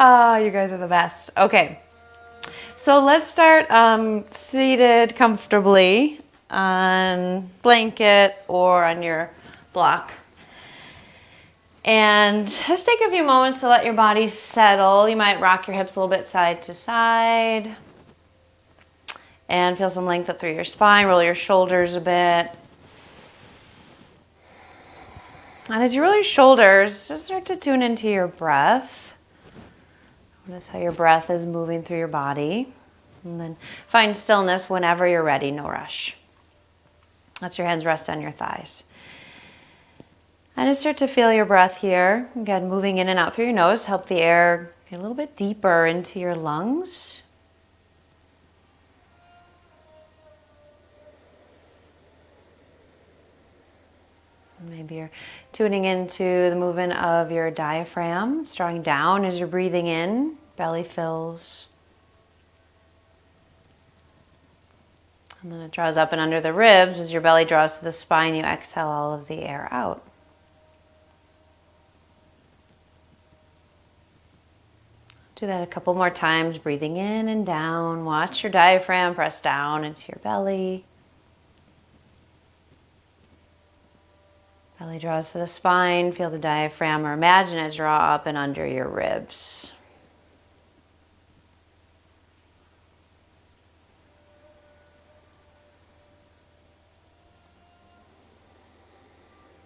Ah, you guys are the best. Okay, so let's start seated comfortably on blanket or on your block. And just take a few moments to let your body settle. You might rock your hips a little bit side to side. And feel some length up through your spine. Roll your shoulders a bit. And as you roll your shoulders, just start to tune into your breath. Notice how your breath is moving through your body. And then find stillness whenever you're ready, no rush. Let your hands rest on your thighs. And just start to feel your breath here. Again, moving in and out through your nose. Help the air get a little bit deeper into your lungs. Maybe you're tuning into the movement of your diaphragm. It's drawing down as you're breathing in. Belly fills. And then it draws up and under the ribs. As your belly draws to the spine, you exhale all of the air out. Do that a couple more times, breathing in and down. Watch your diaphragm press down into your belly. Belly draws to the spine. Feel the diaphragm or imagine it draw up and under your ribs.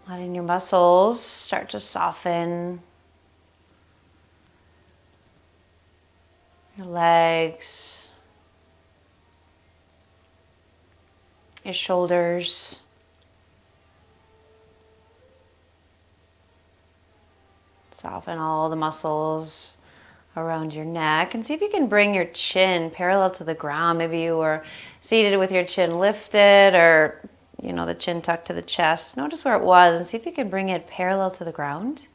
Letting your muscles start to soften. Your legs, your shoulders, soften all the muscles around your neck and see if you can bring your chin parallel to the ground. Maybe you were seated with your chin lifted or, the chin tucked to the chest. Notice where it was and see if you can bring it parallel to the ground.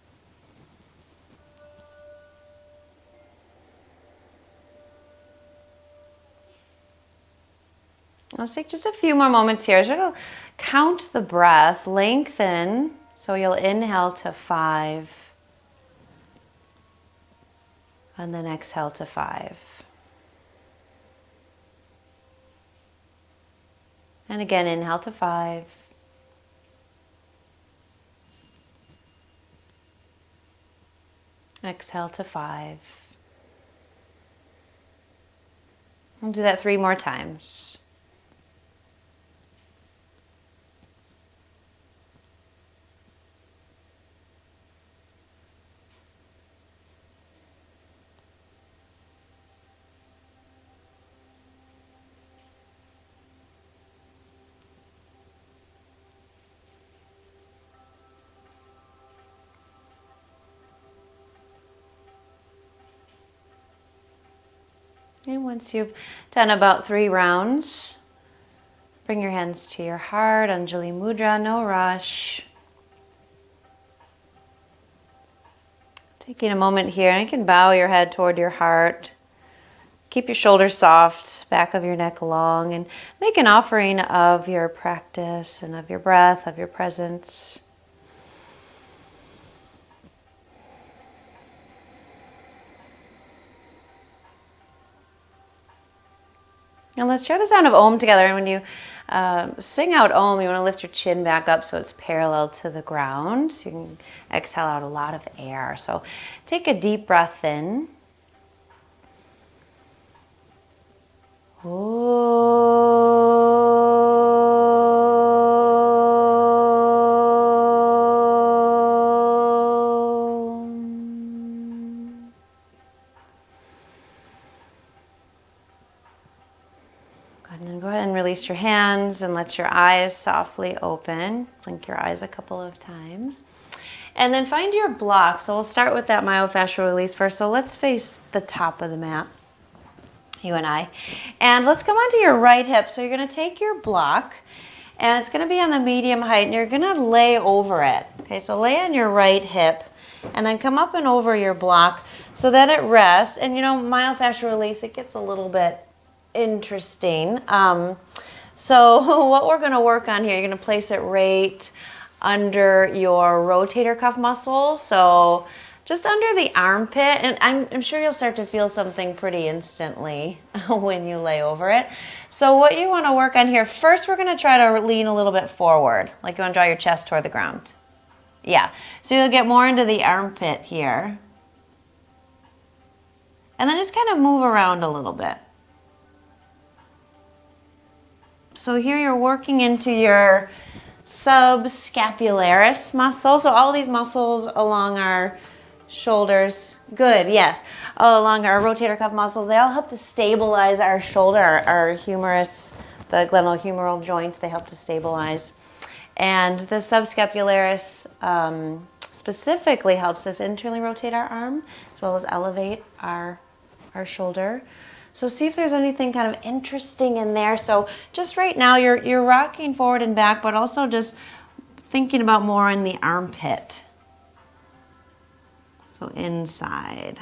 Let's take just a few more moments here. So count the breath, lengthen. So you'll inhale to 5. And then exhale to 5. And again, inhale to 5. Exhale to 5. We'll do that 3 more times. And once you've done about 3 rounds, bring your hands to your heart, Anjali Mudra, no rush. Taking a moment here, and you can bow your head toward your heart. Keep your shoulders soft, back of your neck long, and make an offering of your practice and of your breath, of your presence. And let's share the sound of Om together. And when you sing out Om, you want to lift your chin back up so it's parallel to the ground. So you can exhale out a lot of air. So take a deep breath in. And then go ahead and release your hands and let your eyes softly open. Blink your eyes a couple of times. And then find your block. So we'll start with that myofascial release first. So let's face the top of the mat, you and I. And let's come onto your right hip. So you're going to take your block and it's going to be on the medium height and you're going to lay over it. Okay, so lay on your right hip and then come up and over your block so that it rests. And myofascial release, it gets a little bit interesting. So what we're going to work on here, you're going to place it right under your rotator cuff muscles. So just under the armpit, and I'm sure you'll start to feel something pretty instantly when you lay over it. So what you want to work on here, first we're going to try to lean a little bit forward, like you want to draw your chest toward the ground. Yeah, so you'll get more into the armpit here. And then just kind of move around a little bit. So here you're working into your subscapularis muscle. So all these muscles along our shoulders, good, yes, along our rotator cuff muscles, they all help to stabilize our shoulder, our humerus, the glenohumeral joint, they help to stabilize. And the subscapularis specifically helps us internally rotate our arm as well as elevate our shoulder. So see if there's anything kind of interesting in there. So just right now you're rocking forward and back, but also just thinking about more in the armpit. So inside.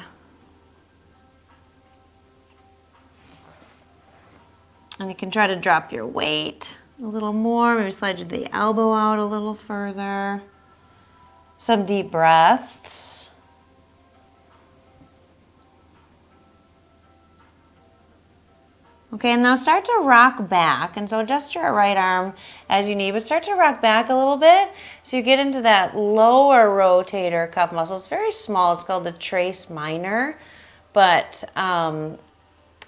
And you can try to drop your weight a little more. Maybe slide the elbow out a little further. Some deep breaths. Okay, and now start to rock back. And so adjust your right arm as you need, but start to rock back a little bit so you get into that lower rotator cuff muscle. It's very small. It's called the trace minor, but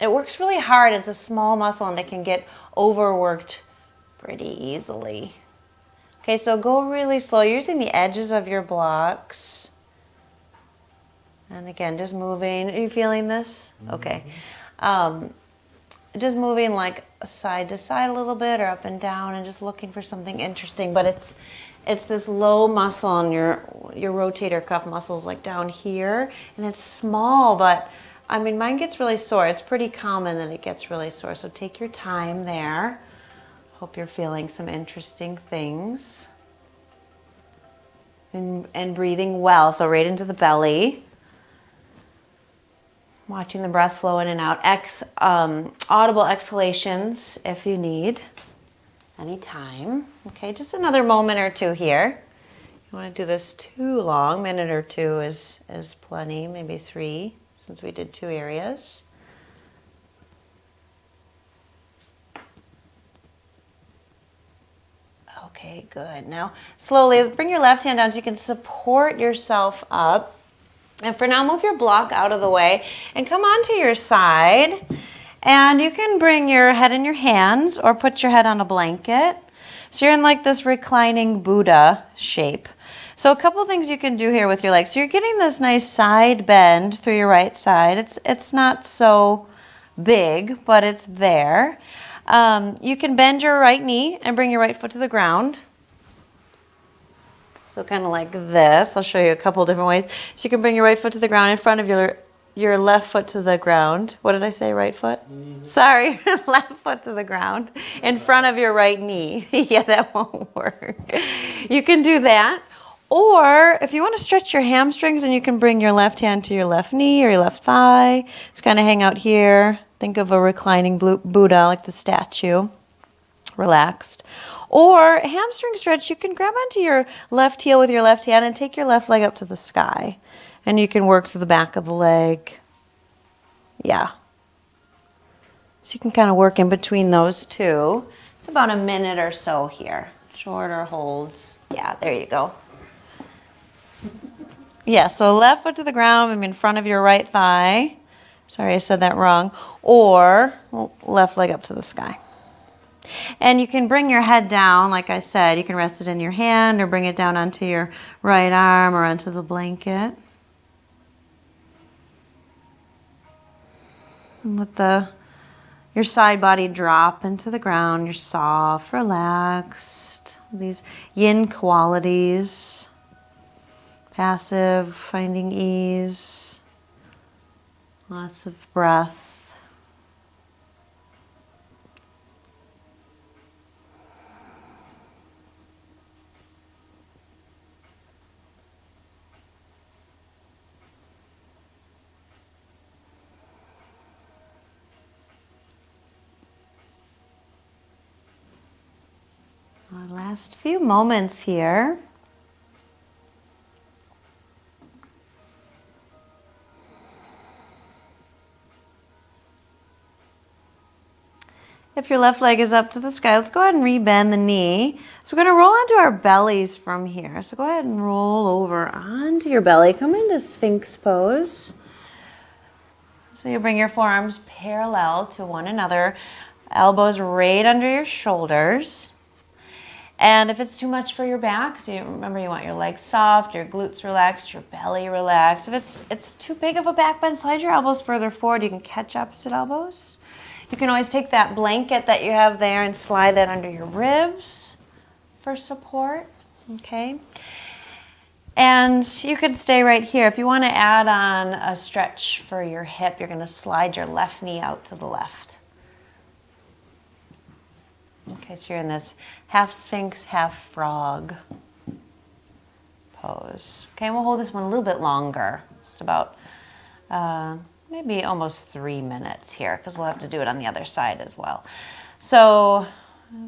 it works really hard. It's a small muscle and it can get overworked pretty easily. Okay, so go really slow, using the edges of your blocks. And again, just moving. Are you feeling this? Okay. Just moving like side to side a little bit or up and down and just looking for something interesting. But it's this low muscle on your rotator cuff muscles like down here. And it's small, but I mean, mine gets really sore. It's pretty common that it gets really sore. So take your time there. Hope you're feeling some interesting things. And breathing well, so right into the belly. Watching the breath flow in and out. Audible exhalations if you need. Anytime. Okay, just another moment or two here. You want to do this too long. Minute or two is plenty, maybe 3, since we did 2 areas. Okay, good. Now, slowly bring your left hand down so you can support yourself up. And for now, move your block out of the way and come onto your side. And you can bring your head in your hands or put your head on a blanket. So you're in like this reclining Buddha shape. So a couple things you can do here with your legs. So you're getting this nice side bend through your right side. It's not so big, but it's there. You can bend your right knee and bring your right foot to the ground. So kind of like this. I'll show you a couple different ways. So you can bring your right foot to the ground in front of your left foot to the ground. What did I say, right foot? Sorry, left foot to the ground in front of your right knee. Yeah, that won't work. You can do that. Or if you want to stretch your hamstrings, and you can bring your left hand to your left knee or your left thigh. Just kind of hang out here. Think of a reclining Buddha, like the statue, relaxed. Or hamstring stretch, you can grab onto your left heel with your left hand and take your left leg up to the sky. And you can work through the back of the leg. Yeah. So you can kind of work in between those two. It's about a minute or so here. Shorter holds. Yeah, there you go. Yeah, so left foot to the ground, I'm in front of your right thigh. Sorry, I said that wrong. Or left leg up to the sky. And you can bring your head down, like I said. You can rest it in your hand or bring it down onto your right arm or onto the blanket. And let your side body drop into the ground. You're soft, relaxed. These yin qualities. Passive, finding ease. Lots of breath. Our last few moments here. If your left leg is up to the sky, let's go ahead and rebend the knee. So we're going to roll onto our bellies from here. So go ahead and roll over onto your belly. Come into Sphinx pose. So you bring your forearms parallel to one another, elbows right under your shoulders. And if it's too much for your back, so you remember you want your legs soft, your glutes relaxed, your belly relaxed. If it's too big of a back bend, slide your elbows further forward. You can catch opposite elbows. You can always take that blanket that you have there and slide that under your ribs for support, okay? And you can stay right here. If you want to add on a stretch for your hip, you're going to slide your left knee out to the left. Okay, so you're in this half Sphinx, half frog pose. Okay, and we'll hold this one a little bit longer, just about maybe almost 3 minutes here, because we'll have to do it on the other side as well. So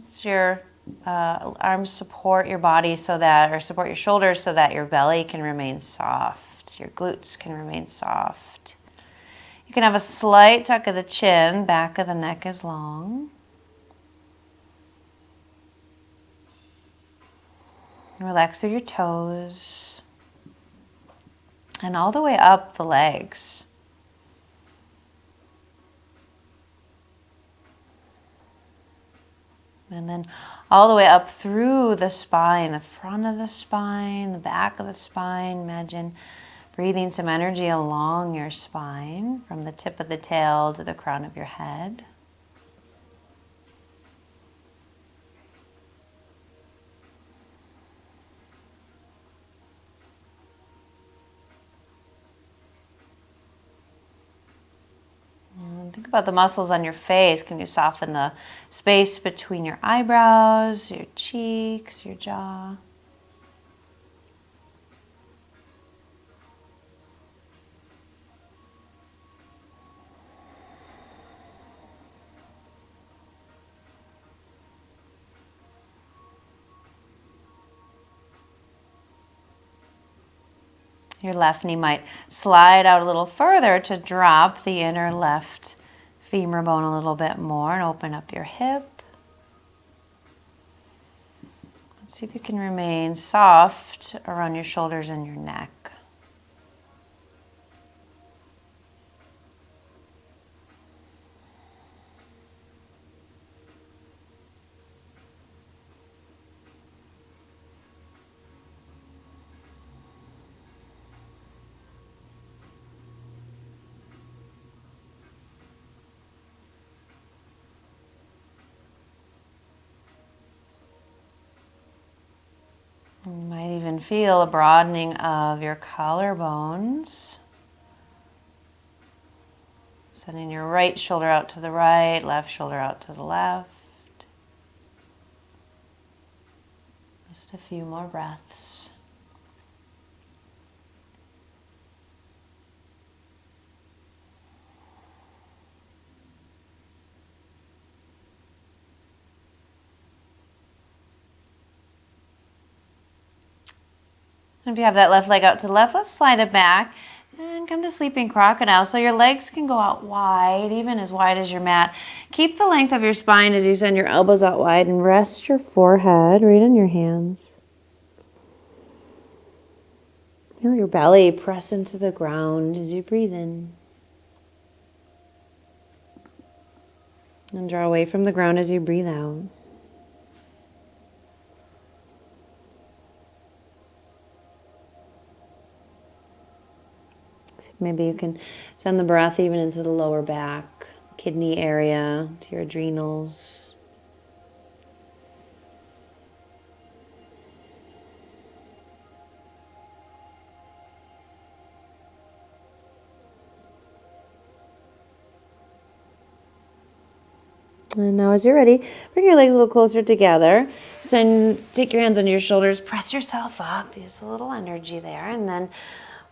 it's your arms support your body so that, or support your shoulders so that your belly can remain soft, your glutes can remain soft. You can have a slight tuck of the chin, back of the neck is long. Relax through your toes and all the way up the legs. And then all the way up through the spine, the front of the spine, the back of the spine. Imagine breathing some energy along your spine from the tip of the tail to the crown of your head. Think about the muscles on your face. Can you soften the space between your eyebrows, your cheeks, your jaw? Your left knee might slide out a little further to drop the inner left femur bone a little bit more and open up your hip. Let's see if you can remain soft around your shoulders and your neck. You might even feel a broadening of your collarbones. Sending your right shoulder out to the right, left shoulder out to the left. Just a few more breaths. And if you have that left leg out to the left, let's slide it back and come to sleeping crocodile. So your legs can go out wide, even as wide as your mat. Keep the length of your spine as you send your elbows out wide and rest your forehead right on your hands. Feel your belly press into the ground as you breathe in. And draw away from the ground as you breathe out. Maybe you can send the breath even into the lower back, kidney area, to your adrenals. And now as you're ready, bring your legs a little closer together. Take your hands on your shoulders, press yourself up, use a little energy there, and then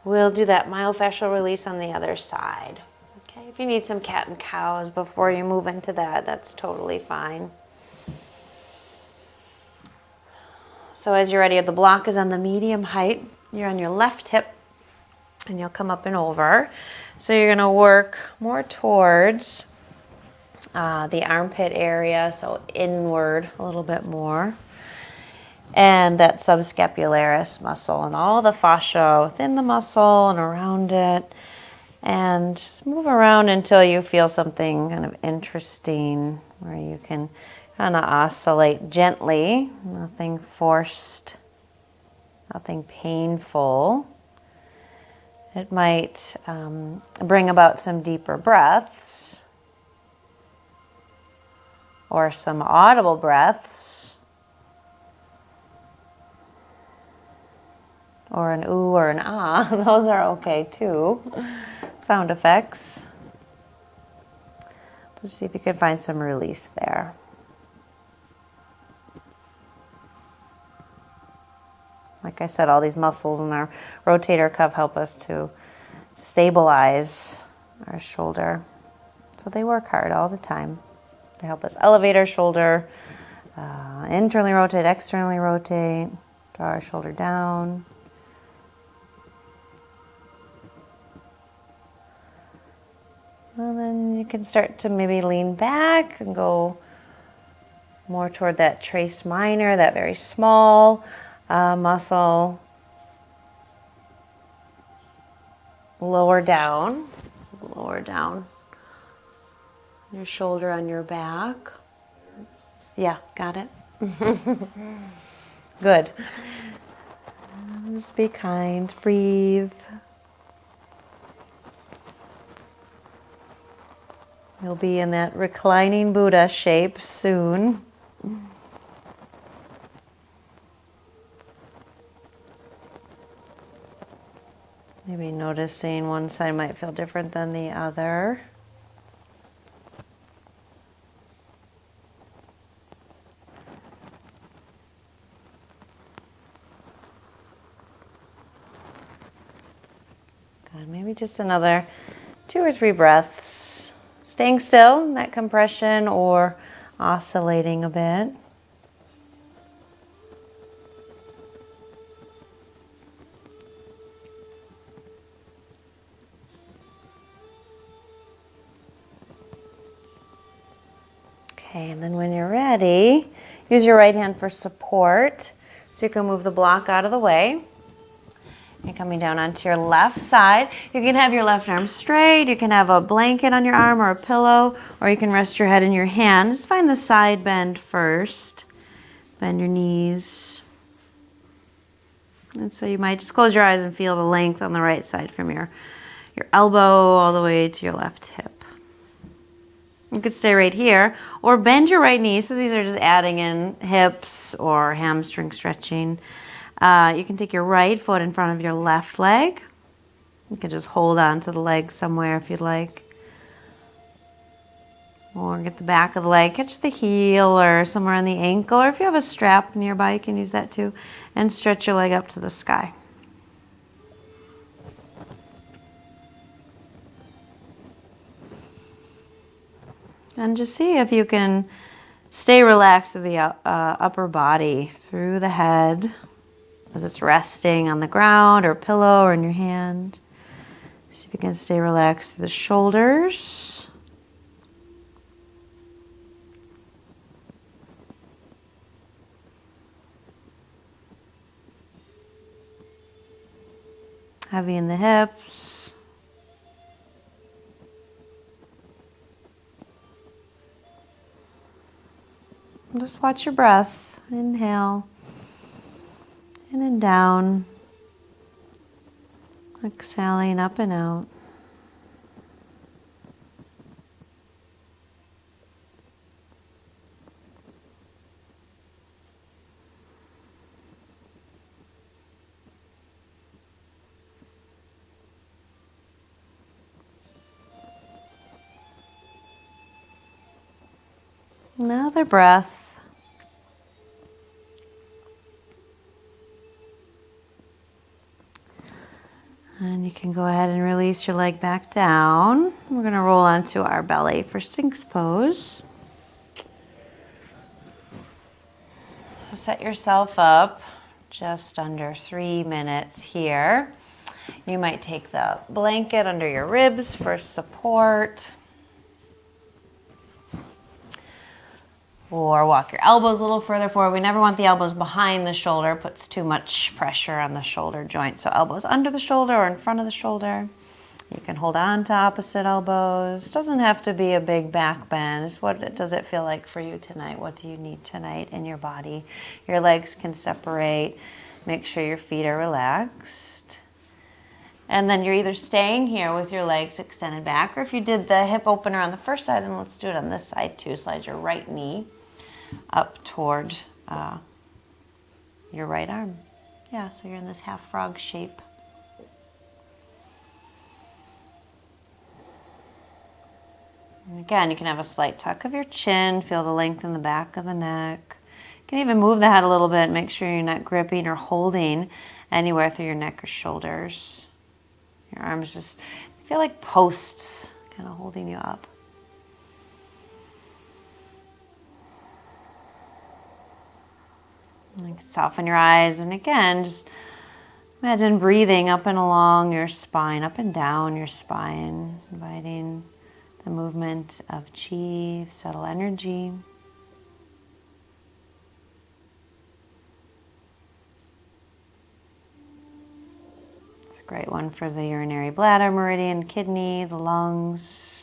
we'll do that myofascial release on the other side. Okay, if you need some cat and cows before you move into that, that's totally fine. So as you're ready, the block is on the medium height. You're on your left hip, and you'll come up and over. So you're going to work more towards the armpit area, so inward a little bit more. And that subscapularis muscle and all the fascia within the muscle and around it. And just move around until you feel something kind of interesting where you can kind of oscillate gently, nothing forced, nothing painful. It might bring about some deeper breaths or some audible breaths or an ooh or an ah. Those are okay too. Sound effects. Let's see if you can find some release there. Like I said, all these muscles in our rotator cuff help us to stabilize our shoulder. So they work hard all the time. They help us elevate our shoulder, internally rotate, externally rotate, draw our shoulder down. And then you can start to maybe lean back and go more toward that trace minor, that very small muscle. Lower down your shoulder on your back. Yeah, got it. Good. Just be kind, breathe. You'll be in that reclining Buddha shape soon. Maybe noticing one side might feel different than the other. Good. Maybe just another 2 or 3 breaths. Staying still in that compression or oscillating a bit. Okay, and then when you're ready, use your right hand for support. So you can move the block out of the way. You're coming down onto your left side. You can have your left arm straight. You can have a blanket on your arm or a pillow, or you can rest your head in your hand. Just find the side bend first. Bend your knees. And so you might just close your eyes and feel the length on the right side from your elbow all the way to your left hip. You could stay right here or bend your right knee. So these are just adding in hips or hamstring stretching. You can take your right foot in front of your left leg. You can just hold on to the leg somewhere if you'd like. Or get the back of the leg, catch the heel or somewhere on the ankle. Or if you have a strap nearby, you can use that too. And stretch your leg up to the sky. And just see if you can stay relaxed through the upper body, through the head, as it's resting on the ground or pillow or in your hand. See if you can stay relaxed through the shoulders. Heavy in the hips. Just watch your breath. Inhale. In and down. Exhaling up and out. Another breath. And you can go ahead and release your leg back down. We're going to roll onto our belly for Sphinx pose. So set yourself up just under 3 minutes here. You might take the blanket under your ribs for support. Or walk your elbows a little further forward. We never want the elbows behind the shoulder. It puts too much pressure on the shoulder joint. So elbows under the shoulder or in front of the shoulder. You can hold on to opposite elbows. Doesn't have to be a big back bend. It's what does it feel like for you tonight? What do you need tonight in your body? Your legs can separate. Make sure your feet are relaxed. And then you're either staying here with your legs extended back, or if you did the hip opener on the first side, then let's do it on this side too. Slide your right knee up toward your right arm. Yeah, so you're in this half frog shape. And again, you can have a slight tuck of your chin, feel the length in the back of the neck. You can even move the head a little bit, make sure you're not gripping or holding anywhere through your neck or shoulders. Your arms just feel like posts, kind of holding you up. And you can soften your eyes, and again, just imagine breathing up and along your spine, up and down your spine, inviting the movement of chi, subtle energy. It's a great one for the urinary bladder, meridian, kidney, the lungs.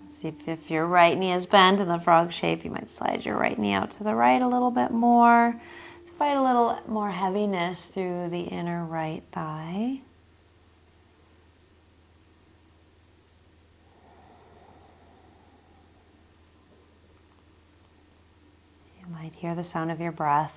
See if your right knee is bent in the frog shape, you might slide your right knee out to the right a little bit more. Find a little more heaviness through the inner right thigh. You might hear the sound of your breath.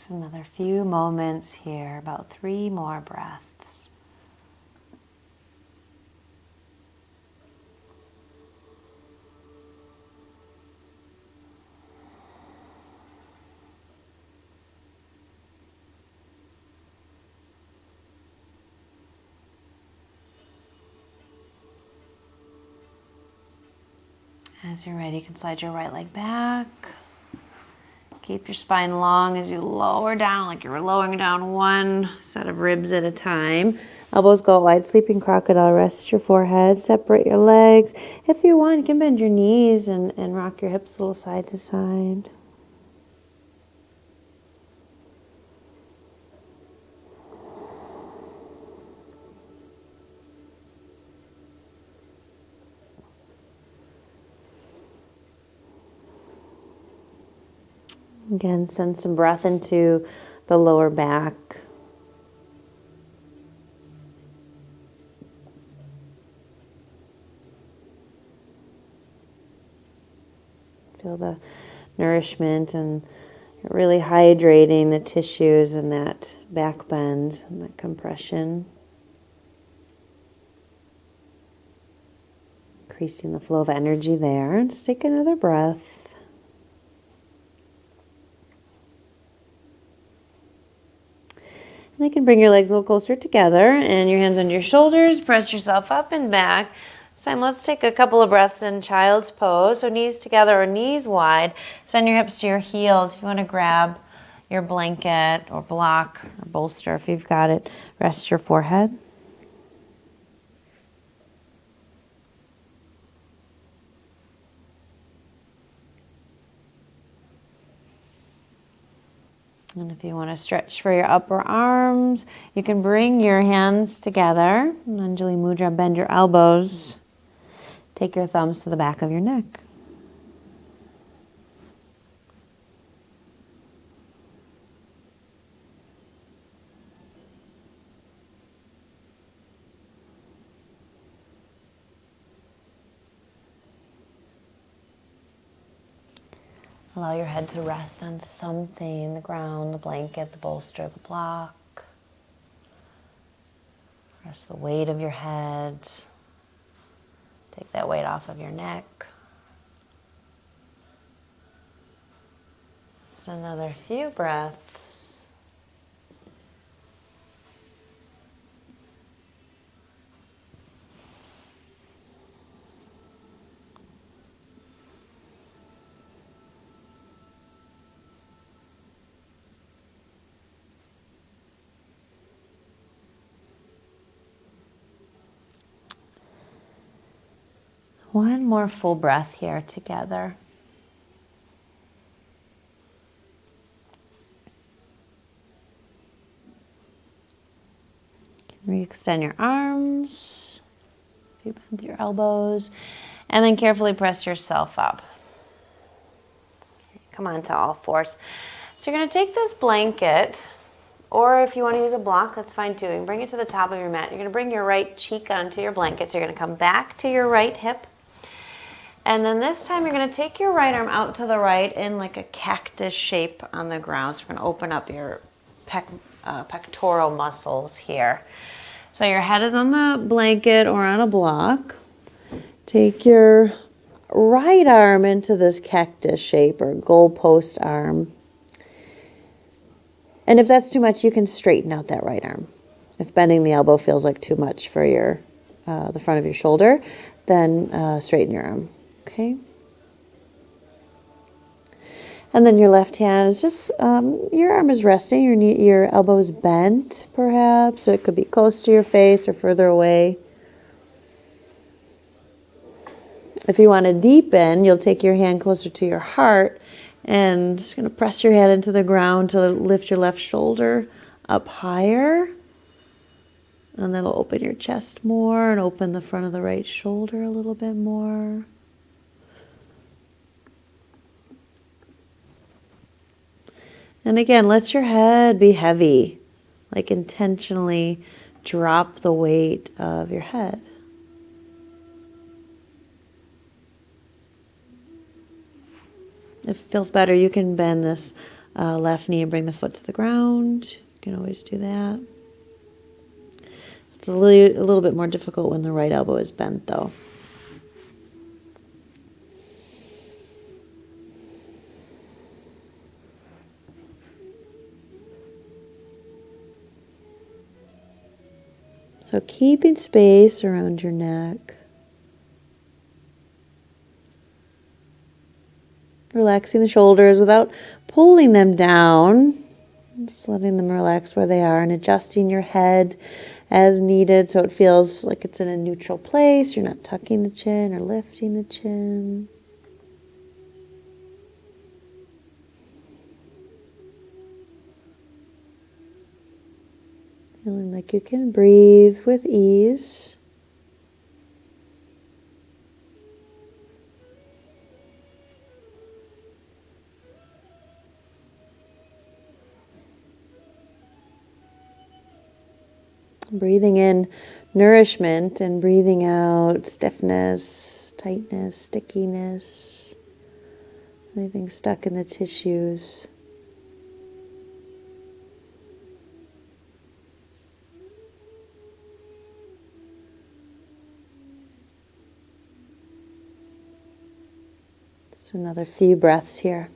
Another few moments here, about 3 more breaths. As you're ready, you can slide your right leg back. Keep your spine long as you lower down, like you're lowering down one set of ribs at a time. Elbows go wide, sleeping crocodile. Rest your forehead, separate your legs. If you want, you can bend your knees and rock your hips a little side to side. Again, send some breath into the lower back. Feel the nourishment and really hydrating the tissues and that back bend and that compression. Increasing the flow of energy there. Just take another breath. And you can bring your legs a little closer together and your hands under your shoulders. Press yourself up and back. This time, let's take a couple of breaths in child's pose. So knees together or knees wide. Send your hips to your heels. If you want to grab your blanket or block or bolster, if you've got it, rest your forehead. And if you want to stretch for your upper arms, you can bring your hands together. Anjali Mudra, bend your elbows. Take your thumbs to the back of your neck. Allow your head to rest on something, the ground, the blanket, the bolster, the block. Rest the weight of your head. Take that weight off of your neck. Just another few breaths. One more full breath here together. Re-extend your arms, if you bend your elbows, and then carefully press yourself up. Come on to all fours. So you're going to take this blanket, or if you want to use a block, that's fine too. You can bring it to the top of your mat. You're going to bring your right cheek onto your blanket. So you're going to come back to your right hip. And then this time you're going to take your right arm out to the right in like a cactus shape on the ground. So we're going to open up your pectoral muscles here. So your head is on the blanket or on a block. Take your right arm into this cactus shape or goalpost arm. And if that's too much, you can straighten out that right arm. If bending the elbow feels like too much for your the front of your shoulder, then straighten your arm. Okay. And then your left hand is just, your arm is resting, your elbow is bent perhaps, so it could be close to your face or further away. If you want to deepen, you'll take your hand closer to your heart and just going to press your head into the ground to lift your left shoulder up higher. And that'll open your chest more and open the front of the right shoulder a little bit more. And again, let your head be heavy, like intentionally drop the weight of your head. If it feels better, you can bend this left knee and bring the foot to the ground. You can always do that. It's a little bit more difficult when the right elbow is bent, though. So keeping space around your neck. Relaxing the shoulders without pulling them down. Just letting them relax where they are and adjusting your head as needed so it feels like it's in a neutral place. You're not tucking the chin or lifting the chin. Feeling like you can breathe with ease. Breathing in nourishment and breathing out stiffness, tightness, stickiness, anything stuck in the tissues. Just another few breaths here.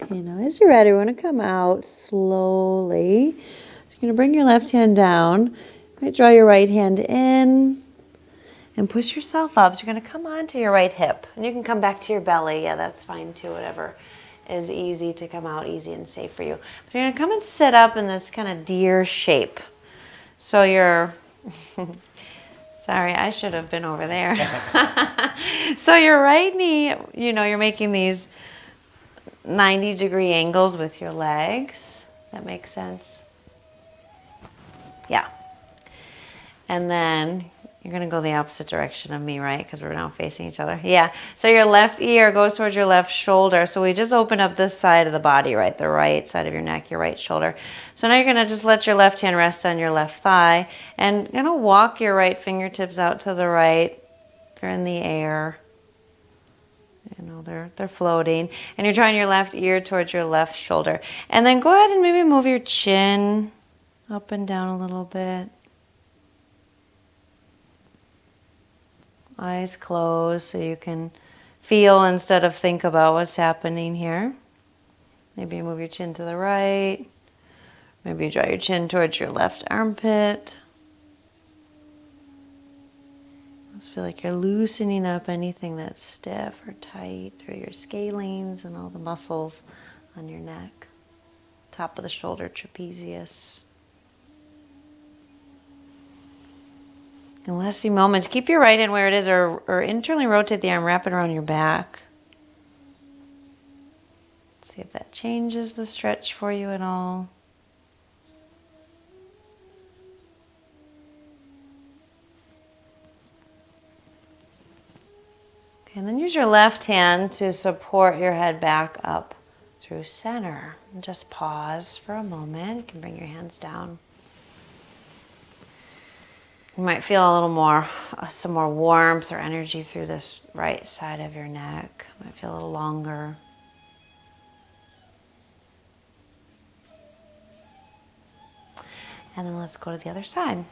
Okay, now as you're ready, we're going to come out slowly. So you're going to bring your left hand down. You might draw your right hand in and push yourself up. So you're going to come onto your right hip. And you can come back to your belly. Yeah, that's fine too, whatever is easy to come out, easy and safe for you. But you're going to come and sit up in this kind of deer shape. So you're... Sorry, I should have been over there. So your right knee, you're making these 90-degree angles with your legs. That makes sense? Yeah. And then You're going to go the opposite direction of me, right? Because we're now facing each other. Yeah. So your left ear goes towards your left shoulder. So we just open up this side of the body, right? The right side of your neck, your right shoulder. So now you're going to just let your left hand rest on your left thigh and going to walk your right fingertips out to the right. They're in the air. You know, they're floating. And you're drawing your left ear towards your left shoulder. And then go ahead and maybe move your chin up and down a little bit. Eyes closed so you can feel instead of think about what's happening here. Maybe you move your chin to the right. Maybe you draw your chin towards your left armpit. Just feel like you're loosening up anything that's stiff or tight through your scalenes and all the muscles on your neck. Top of the shoulder, trapezius. In the last few moments, keep your right hand where it is or internally rotate the arm, wrap it around your back. See if that changes the stretch for you at all. Okay, and then use your left hand to support your head back up through center. And just pause for a moment. You can bring your hands down. You might feel a little more, some more warmth or energy through this right side of your neck. Might feel a little longer. And then let's go to the other side.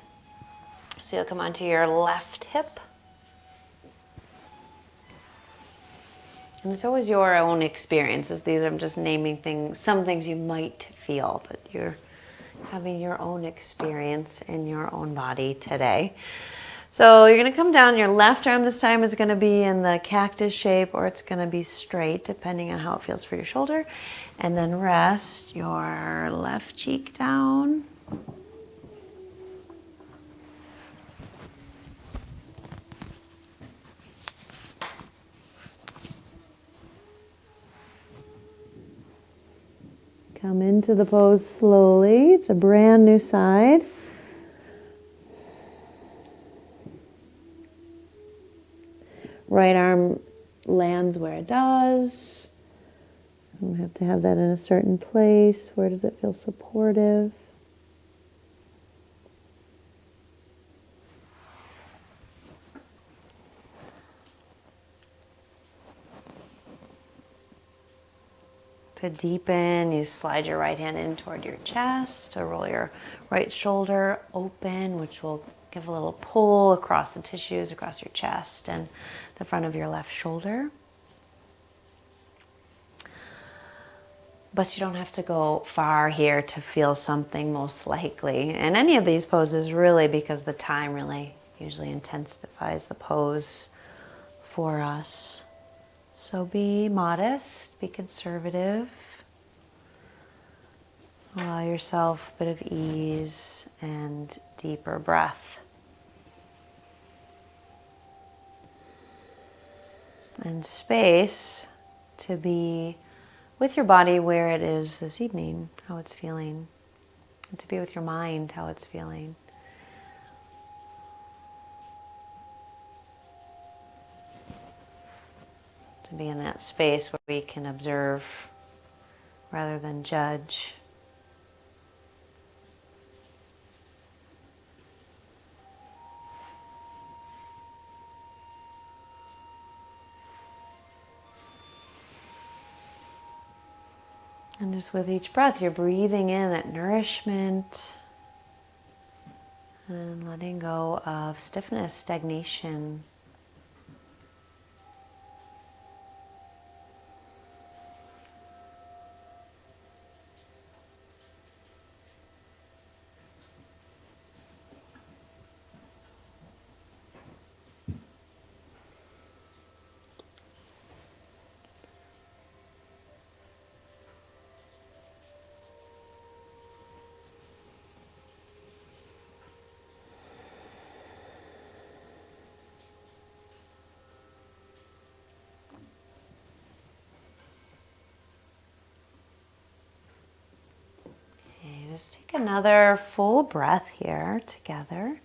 So you'll come onto your left hip. And it's always your own experiences. These I'm just naming things, some things you might feel, but you're having your own experience in your own body today. So you're going to come down. Your left arm this time is going to be in the cactus shape, or it's going to be straight, depending on how it feels for your shoulder. And then rest your left cheek down. Come into the pose slowly. It's a brand new side. Right arm lands where it does. We have to have that in a certain place. Where does it feel supportive? To deepen, you slide your right hand in toward your chest to roll your right shoulder open, which will give a little pull across the tissues, across your chest and the front of your left shoulder. But you don't have to go far here to feel something, most likely. And any of these poses really, because the time really usually intensifies the pose for us. So be modest, be conservative. Allow yourself a bit of ease and deeper breath. And space to be with your body where it is this evening, how it's feeling. And to be with your mind, how it's feeling. To be in that space where we can observe rather than judge. And just with each breath, you're breathing in that nourishment and letting go of stiffness, stagnation. Just take another full breath here together.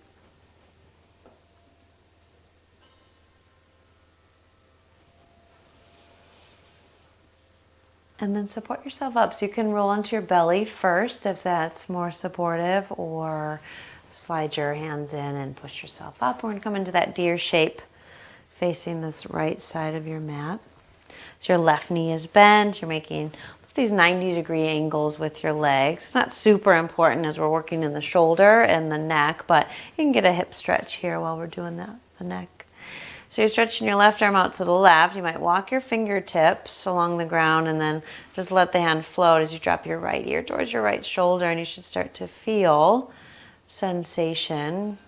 And then support yourself up. So you can roll onto your belly first if that's more supportive, or slide your hands in and push yourself up. We're going to come into that deer shape facing this right side of your mat. So your left knee is bent. You're making these 90-degree angles with your legs. It's not super important as we're working in the shoulder and the neck, but you can get a hip stretch here while we're doing that, the neck. So you're stretching your left arm out to the left. You might walk your fingertips along the ground and then just let the hand float as you drop your right ear towards your right shoulder, and you should start to feel sensation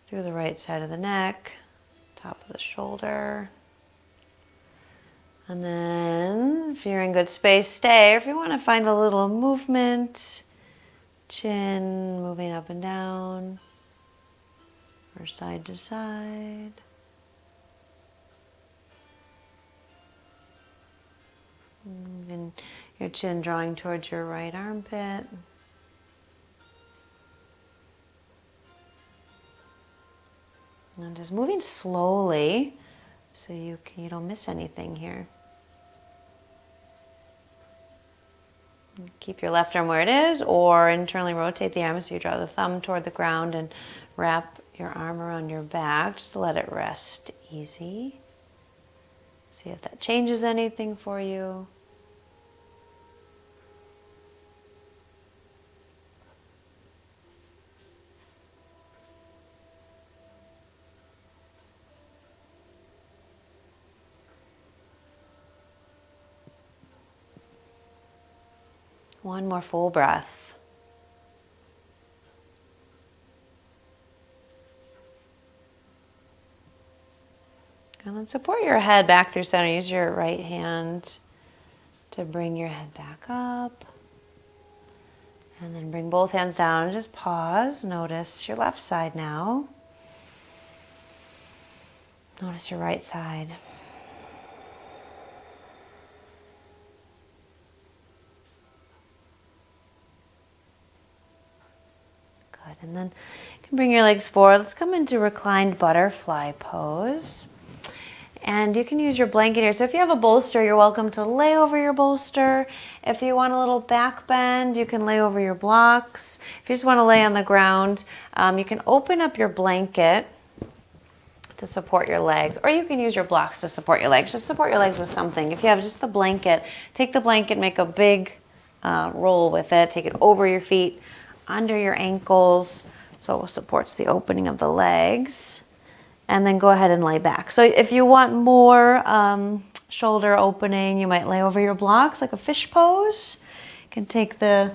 through the right side of the neck, top of the shoulder. And then, if you're in good space, stay. Or if you want to find a little movement, chin moving up and down, or side to side. And your chin drawing towards your right armpit. And just moving slowly so you don't miss anything here. Keep your left arm where it is, or internally rotate the arm so you draw the thumb toward the ground and wrap your arm around your back just to let it rest easy. See if that changes anything for you. One more full breath. And then support your head back through center. Use your right hand to bring your head back up. And then bring both hands down and just pause. Notice your left side now. Notice your right side. Good. And then you can bring your legs forward. Let's come into reclined butterfly pose. And you can use your blanket here. So if you have a bolster, you're welcome to lay over your bolster. If you want a little back bend, you can lay over your blocks. If you just want to lay on the ground, you can open up your blanket to support your legs, or you can use your blocks to support your legs. Just support your legs with something. If you have just the blanket, take the blanket, make a big roll with it. Take it over your feet, under your ankles, so it supports the opening of the legs. And then go ahead and lay back. So if you want more shoulder opening, you might lay over your blocks like a fish pose. You can take the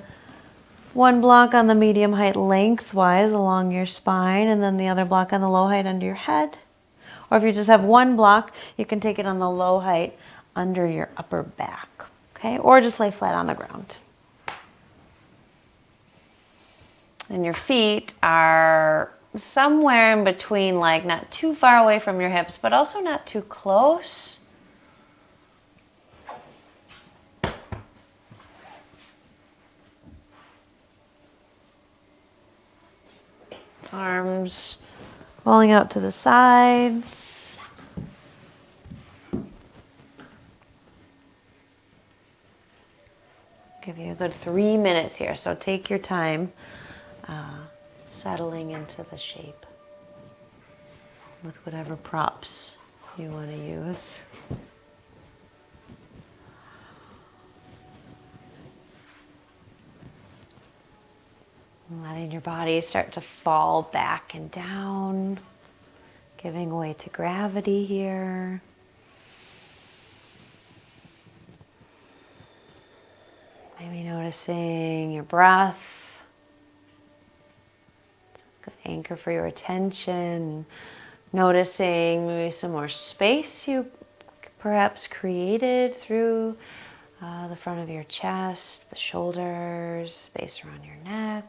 one block on the medium height lengthwise along your spine, and then the other block on the low height under your head. Or if you just have one block, you can take it on the low height under your upper back. Okay? Or just lay flat on the ground. And your feet are somewhere in between, like not too far away from your hips, but also not too close. Arms rolling out to the sides. Give you a good 3 minutes here, so take your time settling into the shape with whatever props you want to use. Letting your body start to fall back and down, giving way to gravity here. Maybe noticing your breath. Anchor for your attention, noticing maybe some more space you perhaps created through the front of your chest, the shoulders, space around your neck.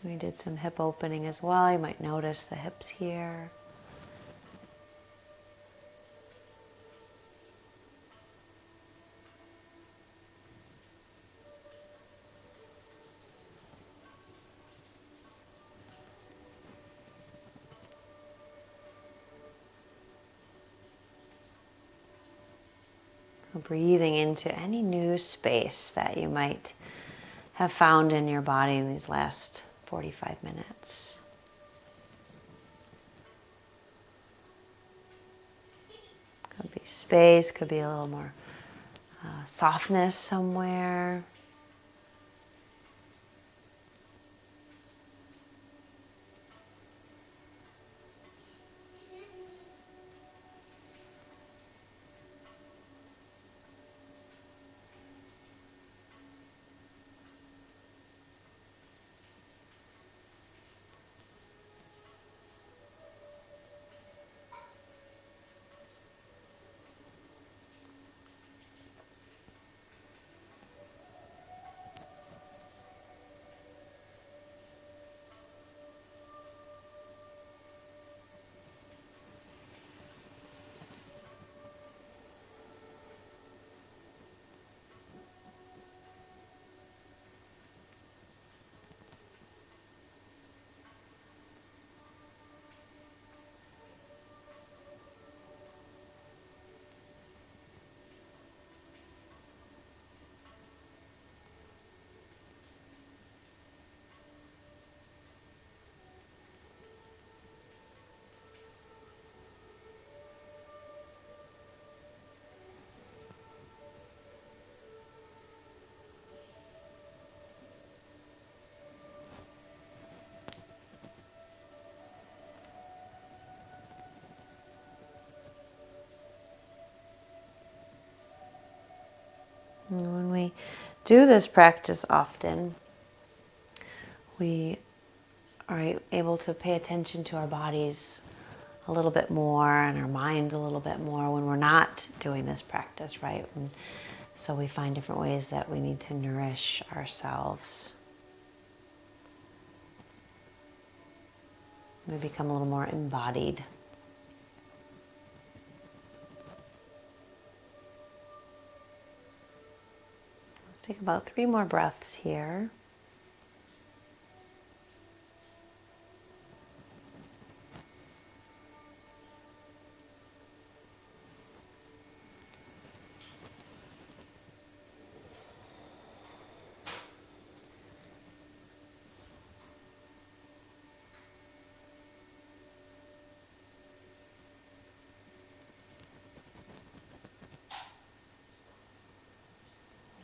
We did some hip opening as well. You might notice the hips here. Breathing into any new space that you might have found in your body in these last 45 minutes. Could be space, could be a little more softness somewhere. And when we do this practice often, we are able to pay attention to our bodies a little bit more and our minds a little bit more when we're not doing this practice, right? And so we find different ways that we need to nourish ourselves. We become a little more embodied. Let's take about 3 more breaths here.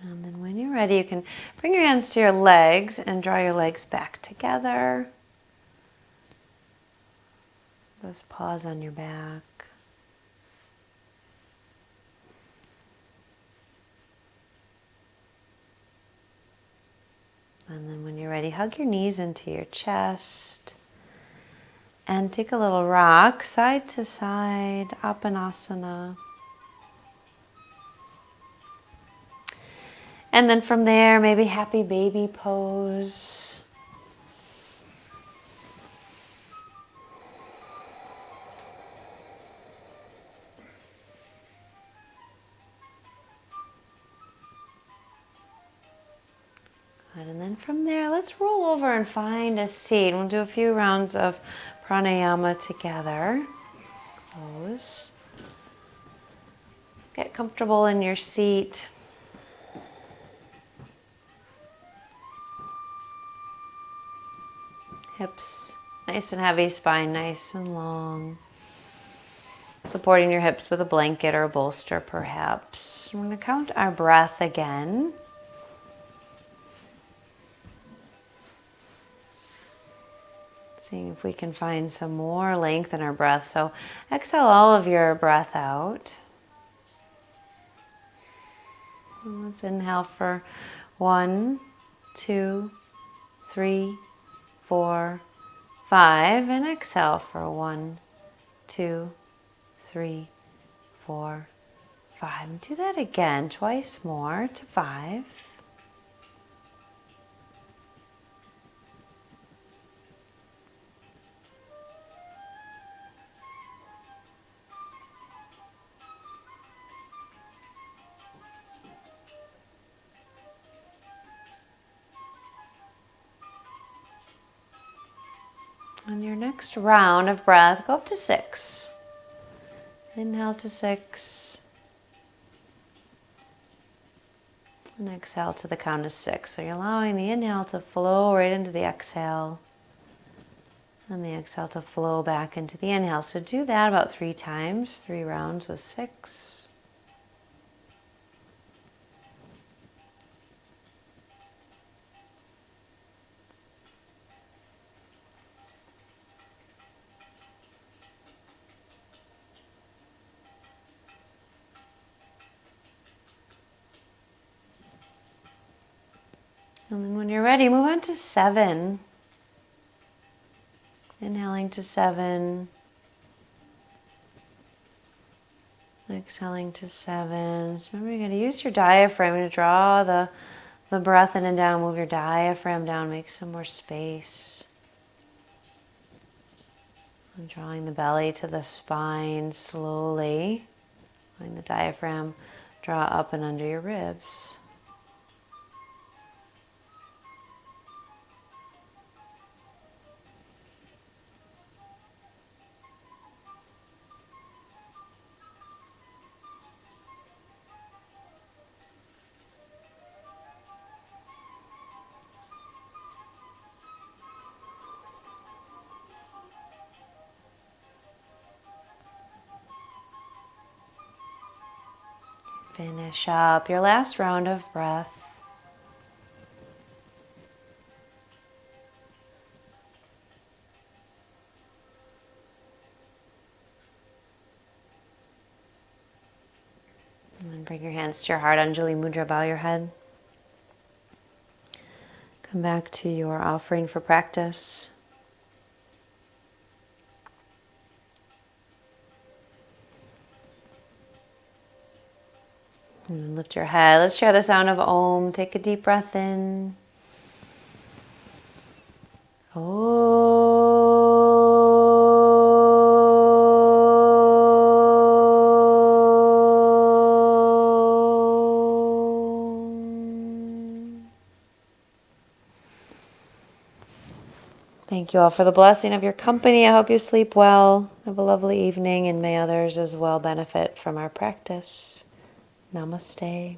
And then when you're ready, you can bring your hands to your legs and draw your legs back together. Just pause on your back. And then when you're ready, hug your knees into your chest. And take a little rock, side to side, Apanasana. And then from there, maybe happy baby pose. Good. And then from there, let's roll over and find a seat. We'll do a few rounds of pranayama together. Close. Get comfortable in your seat. Hips nice and heavy, spine nice and long. Supporting your hips with a blanket or a bolster perhaps. We're going to count our breath again. Seeing if we can find some more length in our breath. So exhale all of your breath out. And let's inhale for 1, 2, 3, 4, 5, and exhale for 1, 2, 3, 4, 5. And do that again, twice more to 5. On your next round of breath, go up to 6. Inhale to 6. And exhale to the count of 6. So you're allowing the inhale to flow right into the exhale. And the exhale to flow back into the inhale. So do that about 3 times, 3 rounds with 6. And then when you're ready, move on to 7. Inhaling to 7. Exhaling to 7. So remember, you're going to use your diaphragm to draw the breath in and down. Move your diaphragm down. Make some more space. And drawing the belly to the spine slowly. Letting the diaphragm draw up and under your ribs. Finish up your last round of breath. And then bring your hands to your heart. Anjali Mudra, bow your head. Come back to your offering for practice. And then lift your head. Let's share the sound of Om. Take a deep breath in. Thank you all for the blessing of your company. I hope you sleep well. Have a lovely evening, and may others as well benefit from our practice. Namaste.